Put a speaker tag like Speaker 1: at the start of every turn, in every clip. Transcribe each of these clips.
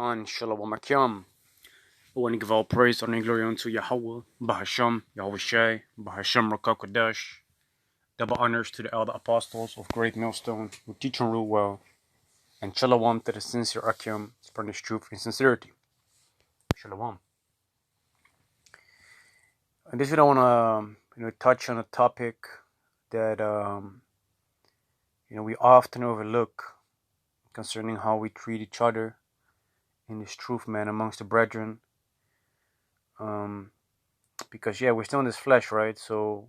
Speaker 1: Khan Shalom Akim. I want to give all praise, honor, and glory unto Yahweh, Bahasham, Yahawashi, Bahasham Rakakodesh. Double honors to the elder apostles of Great Millstone who teach and rule well, and Shalom to the sincere Akim, furnish truth and sincerity. Shalom. And this video I want to touch on a topic that we often overlook concerning how we treat each other in this truth, man, amongst the brethren. Because we're still in this flesh, right? So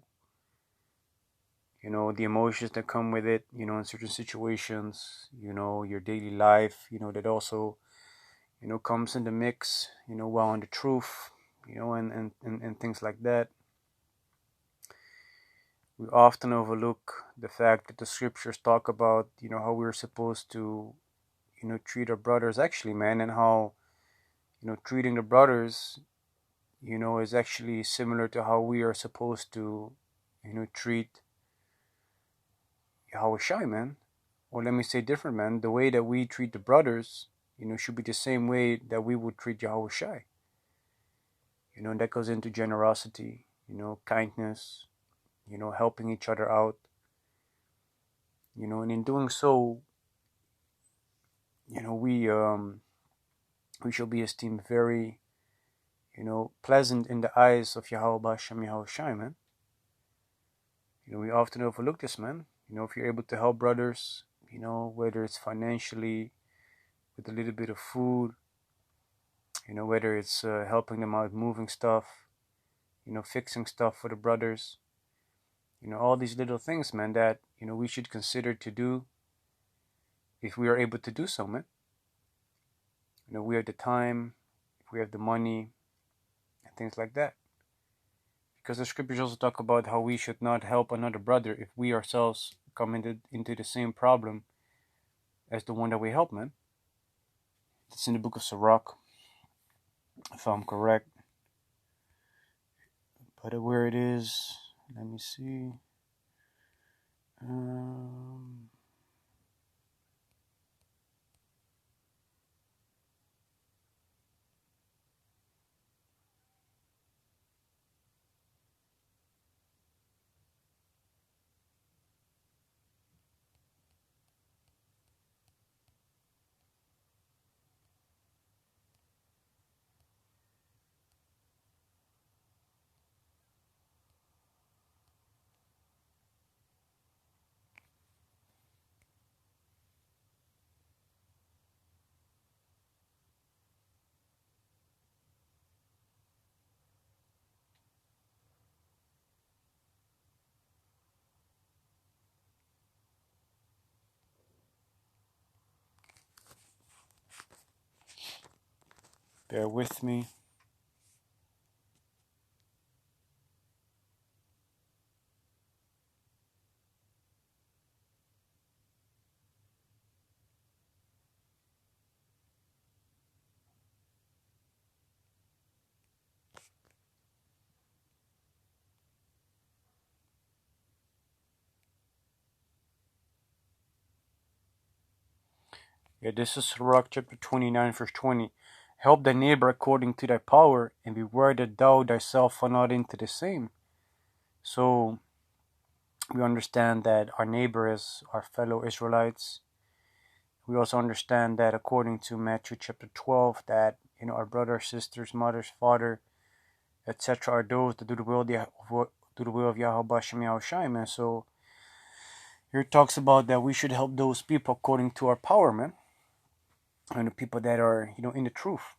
Speaker 1: the emotions that come with it, in certain situations, your daily life, that also comes in the mix, while in the truth, and things like that. We often overlook the fact that the scriptures talk about how we're supposed to treat our brothers actually, man, and how treating the brothers is actually similar to how we are supposed to treat Yahawashi, man. Or let me say different, man. The way that we treat the brothers, should be the same way that we would treat Yahawashi. And that goes into generosity, kindness, helping each other out. And in doing so, we shall be esteemed very, pleasant in the eyes of Yahweh Hashem Yahawashi, man. We often overlook this, man. If you're able to help brothers, whether it's financially, with a little bit of food, whether it's helping them out moving stuff, fixing stuff for the brothers, all these little things, man, that, we should consider to do if we are able to do so, man. We have the time, if we have the money, and things like that. Because the scriptures also talk about how we should not help another brother if we ourselves come into the same problem as the one that we help, man. It's in the book of Sirach, if I'm correct. But where it is, let me see. Bear with me. This is Sirach chapter 29, verse 20. Help thy neighbor according to thy power, and beware that thou thyself fall not into the same. So, we understand that our neighbor is our fellow Israelites. We also understand that according to Matthew chapter 12, that our brothers, sisters, mothers, father, etc. are those that do the will of Yahweh Hashem Yahawashi, man. So, here it talks about that we should help those people according to our power, man. And the people that are, in the truth.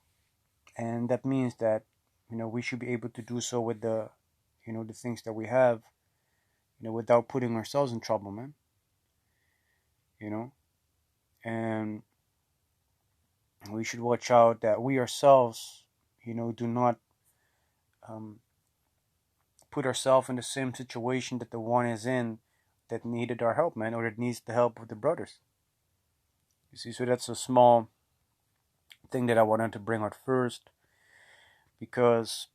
Speaker 1: And that means that, we should be able to do so with the, the things that we have, without putting ourselves in trouble, man. And we should watch out that we ourselves, do not put ourselves in the same situation that the one is in that needed our help, man, or that needs the help of the brothers. You see, so that's a small thing that I wanted to bring out first, because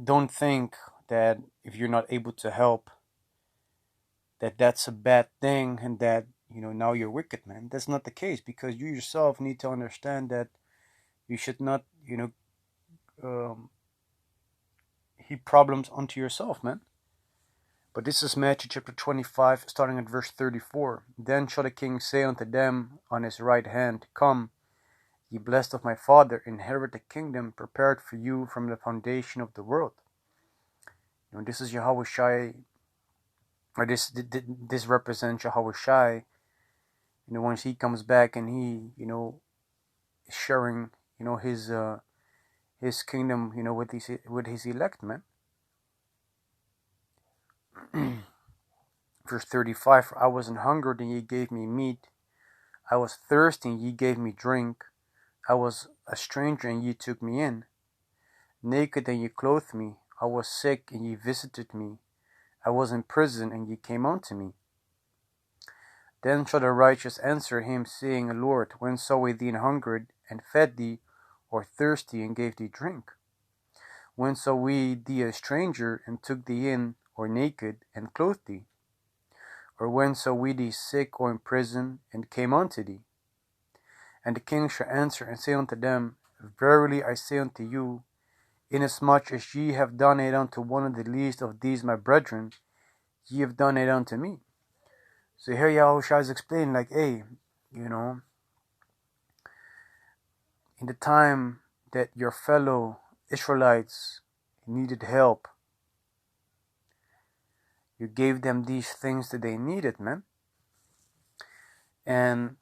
Speaker 1: don't think that if you're not able to help, that's a bad thing and that now you're wicked, man. That's not the case, because you yourself need to understand that You should not, heap problems onto yourself, man. But this is Matthew chapter 25, starting at verse 34. Then shall the king say unto them on his right hand, Come, ye blessed of my Father, inherit the kingdom prepared for you from the foundation of the world. This is Yahawashi, or this represents Yahawashi. Once he comes back and he, is sharing, his kingdom, with his elect, man. Verse 35, I was an hungered, and ye gave me meat. I was thirsty, and ye gave me drink. I was a stranger, and ye took me in. Naked, and ye clothed me. I was sick, and ye visited me. I was in prison, and ye came unto me. Then shall the righteous answer him, saying, Lord, when saw we thee an hungered, and fed thee, or thirsty, and gave thee drink? When saw we thee a stranger, and took thee in, or naked, and clothed thee? Or when saw we thee sick, or in prison, and came unto thee? And the king shall answer and say unto them, Verily I say unto you, inasmuch as ye have done it unto one of the least of these my brethren, ye have done it unto me. So here Yahushua is explaining, like, hey, in the time that your fellow Israelites needed help, you gave them these things that they needed, man. And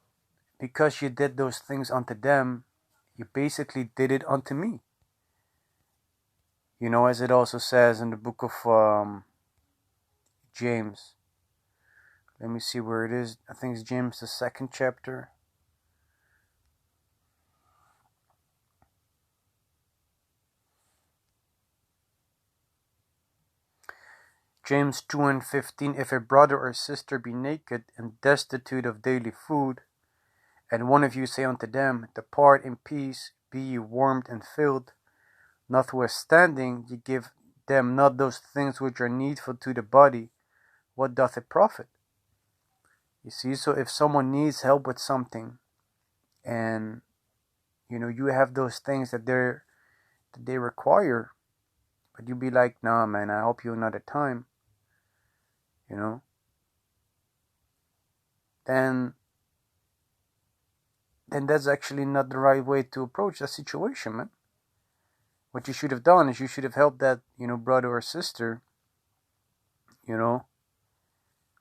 Speaker 1: because you did those things unto them, you basically did it unto me. As it also says in the book of James. Let me see where it is. I think it's James, the 2nd chapter. James 2:15, if a brother or sister be naked and destitute of daily food, and one of you say unto them, Depart in peace, be ye warmed and filled, notwithstanding ye give them not those things which are needful to the body, what doth it profit? You see, so if someone needs help with something, and you have those things that they require, but you be like, nah, man, I help you another time, then that's actually not the right way to approach that situation, man. What you should have done is you should have helped that, brother or sister,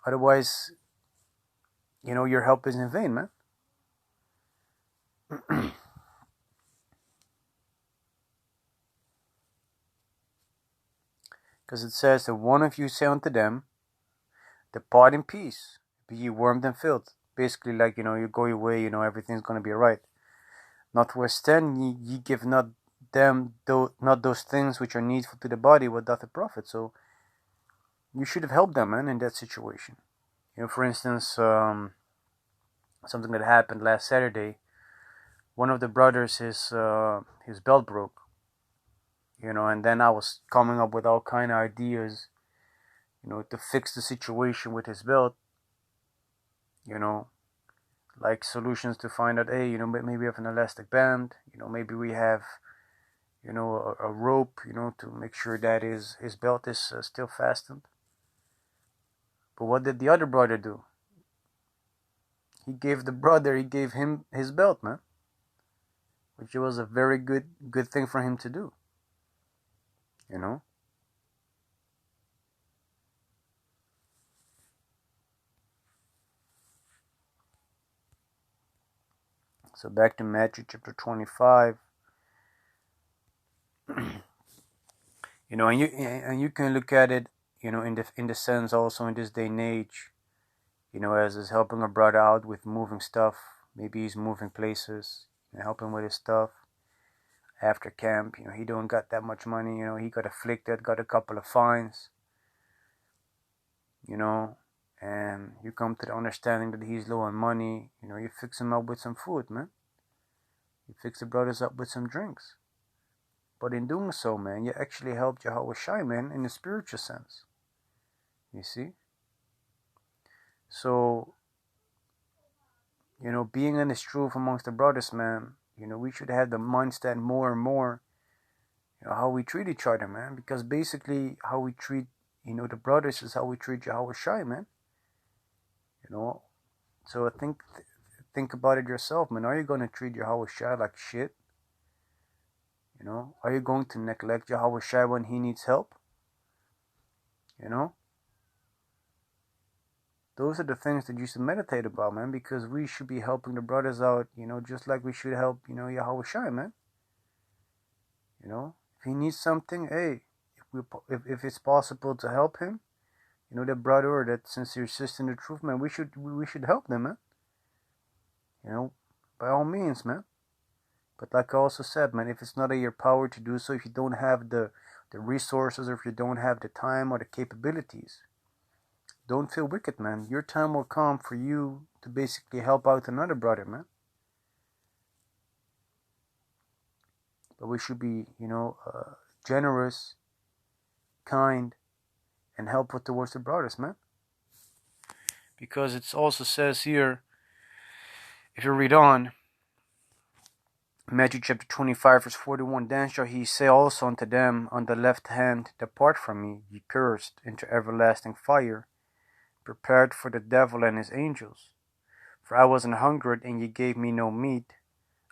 Speaker 1: otherwise, your help is in vain, man. Because it says that one of you say unto them, Depart in peace, be ye warmed and filled. Basically, like, you go your way, everything's going to be right. Notwithstanding, ye give not them not those things which are needful to the body, what doth it profit? So you should have helped them, man, in that situation. For instance, something that happened last Saturday. One of the brothers, his belt broke, and then I was coming up with all kind of ideas, to fix the situation with his belt, like solutions to find out, hey, maybe we have an elastic band, maybe we have, a rope, to make sure that his belt is still fastened. But what did the other brother do? He gave him his belt, man, which was a very good thing for him to do, So back to Matthew chapter 25. And you can look at it, in the sense also in this day and age, as is helping a brother out with moving stuff. Maybe he's moving places, helping with his stuff after camp. He don't got that much money. He got afflicted, got a couple of fines. And you come to the understanding that he's low on money. You fix him up with some food, man. You fix the brothers up with some drinks. But in doing so, man, you actually helped Yahawashi, man, in a spiritual sense. You see? So, being in this truth amongst the brothers, man, we should have the mindset more and more, how we treat each other, man. Because basically, how we treat, the brothers is how we treat Yahawashi, man. So think about it yourself, man. Are you going to treat Yahawashi like shit? Are you going to neglect Yahawashi when he needs help? Those are the things that you should meditate about, man, because we should be helping the brothers out, just like we should help, Yahawashi, man. If he needs something, hey, if it's possible to help him, that brother or that sincere sister in the truth, man, we should help them, man. By all means, man. But like I also said, man, if it's not in your power to do so, if you don't have the resources, or if you don't have the time or the capabilities, don't feel wicked, man. Your time will come for you to basically help out another brother, man. But we should be, generous, kind, and helpful towards the brothers, man. Because it also says here, if you read on, Matthew chapter 25, verse 41, then shall he say also unto them on the left hand, depart from me, ye cursed, into everlasting fire, prepared for the devil and his angels. For I was an hungered, and ye gave me no meat.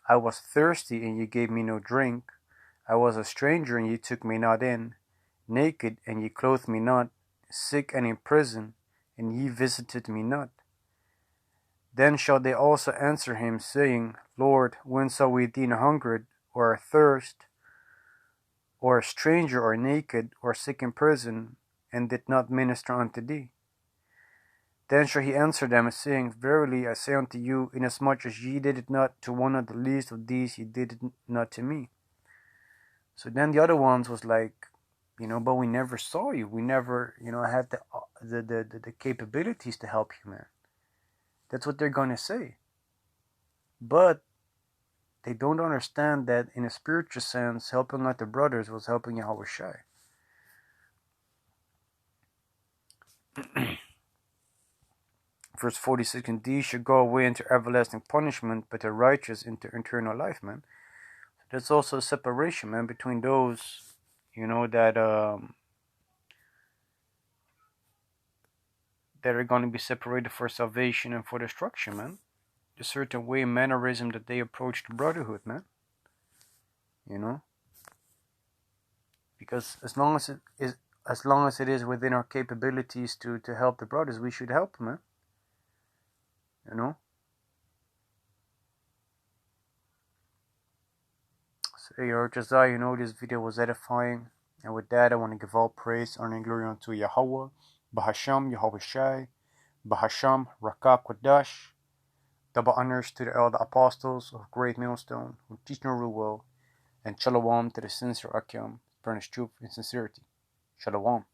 Speaker 1: I was thirsty, and ye gave me no drink. I was a stranger, and ye took me not in. Naked, and ye clothed me not. Sick and in prison, and ye visited me not. Then shall they also answer him, saying, Lord, when saw we thee hungered, or athirst, or a stranger, or naked, or sick in prison, and did not minister unto thee? Then shall he answer them, saying, Verily I say unto you, inasmuch as ye did it not to one of the least of these, ye did it not to me. So then the other ones was like, but we never saw you. We never, had the capabilities to help you, man. That's what they're going to say. But they don't understand that in a spiritual sense, helping out the brothers was helping Yahawashi. Verse 46, and these shall go away into everlasting punishment, but the righteous into eternal life, man. There's also a separation, man, between those, that are going to be separated for salvation and for destruction, man. A certain way, mannerism that they approach the brotherhood, man. Because as long as it is within our capabilities to help the brothers, we should help them, man. So Josiah, this video was edifying. And with that, I want to give all praise, honor, and glory unto Yahweh, Bahasham, Yahawashi, Bahasham, Rakak Kodash. Double honors to all the apostles of Great Millstone who teach and rule well, and Shalom to the sincere Akim, furnish truth and sincerity. Shalom.